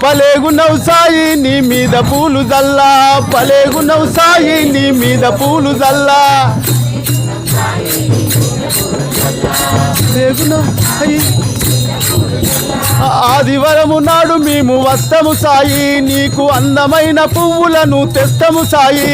పలేగున్నవు సాయి నీ మీద పూలు జల్లా పలేగున్నవు సాయి నీ మీద పూలు జల్లా ఆదివారము నాడు మేము వస్తము సాయి నీకు అందమైన పువ్వులను తెస్తము సాయి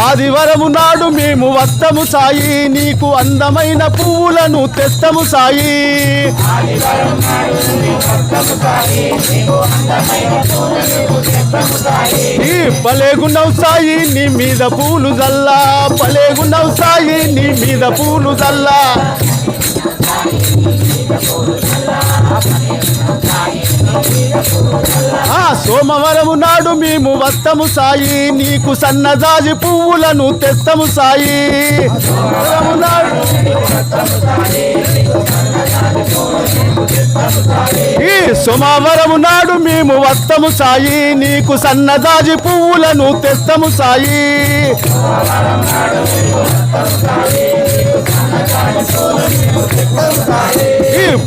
ఆదివారము నాడు మేము వస్తము సాయి నీకు అందమైన పువ్వులను తెస్తము సాయి పలేగున్నవు సాయి నీ మీద పూలు జల్లా పలేగున్నవు సాయి నీ మీద పూలు జల్లా సోమవారము నాడు మేము వస్తము సాయి నీకు సన్నజాజి పువ్వులను తెస్తము సాయి సోమవారము నాడు మేము వస్తము సాయి నీకు సన్నజాజి పువ్వులను తెస్తము సాయి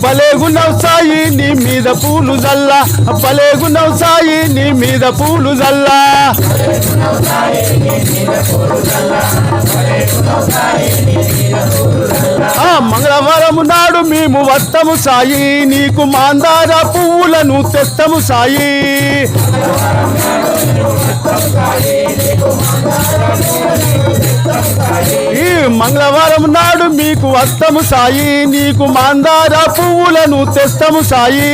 పలేగున్నవు సాయి నీ మీద పూలు జల్లా పలేగున్నవు సాయి నీ మీద పూలు జల్లా మంగళవారము నాడు మేము వస్తము సాయి నీకు మాందార పువ్వులను తెస్తము సాయి మంగళవారం నాడు మీకు వస్తము సాయి నీకు మాందార పువ్వులను తెస్తము సాయి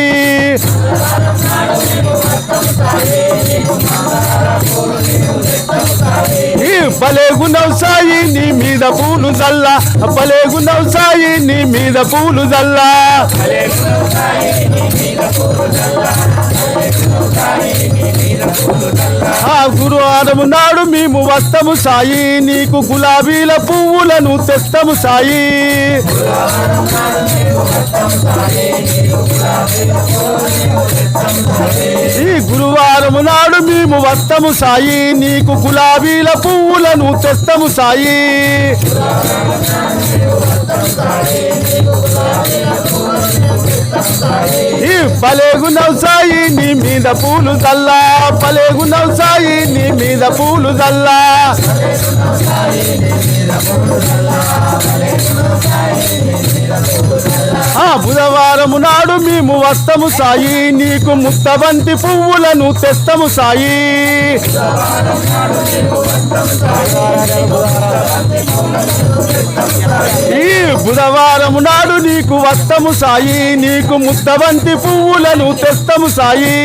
పలేగున్నవు సాయి నీ మీద పూలు జల్లా పలేగున్నవు సాయి నీ మీద పూలు జల్లా గురువారము నాడు మేము వస్తము సాయి నీకు గులాబీల పువ్వులను తెస్తము సాయి గురువారము నాడు మేము వస్తము సాయి నీకు గులాబీల పువ్వులను తెస్తము సాయి పలేగున్నవు సాయి నీ మీద పూలు జల్లా పలేగున్నవు సాయి నీ మీద పూలు జల్లా బుధవారము నాడు మేము వస్తము సాయి నీకు ముత్తబంతి పువ్వులను తెస్తము సాయి బుధవారము నాడు నీకు వస్తము సాయి నీకు ముత్తబంతి పువ్వులను తెస్తము సాయి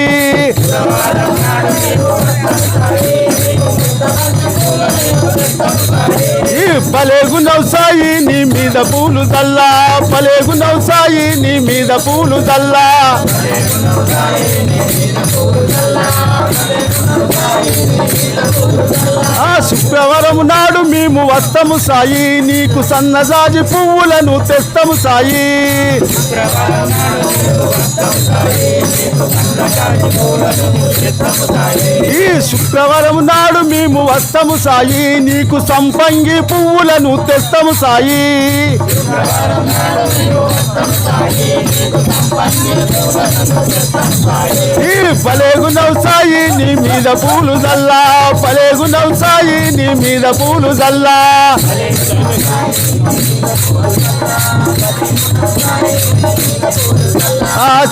పలేగున్నవు సాయి నీ మీద పూలు జల్లా పలేగున్నవు సాయి నీ మీద పూలు జల్లా శుక్రవారం నాడు మేము వస్తము సాయి నీకు సన్నజాజి పువ్వులను తెస్తము సాయి శుక్రవారం నాడు మేము వస్తము సాయి నీకు సంపంగి పువ్వులను తెస్తము సాయి పలేగున్నవు సాయి నీ మీద పూలు జల్లా పలేగున్నవు సాయి నీ మీద పూలు జల్లా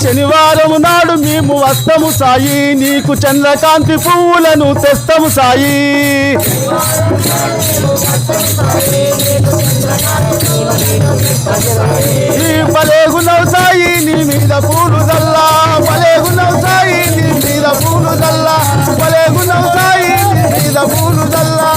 శనివారము నాడు మేము వస్తము సాయి నీకు చంద్రకాంతి పువ్వులను తెస్తము సాయి పలేగున్నవు సాయి నీ మీద పూలు జల్లా పలేగున్నవు సాయి నీ మీద పూలు జల్లా పలేగున్నవు సాయి నీ మీద పూలు జల్లా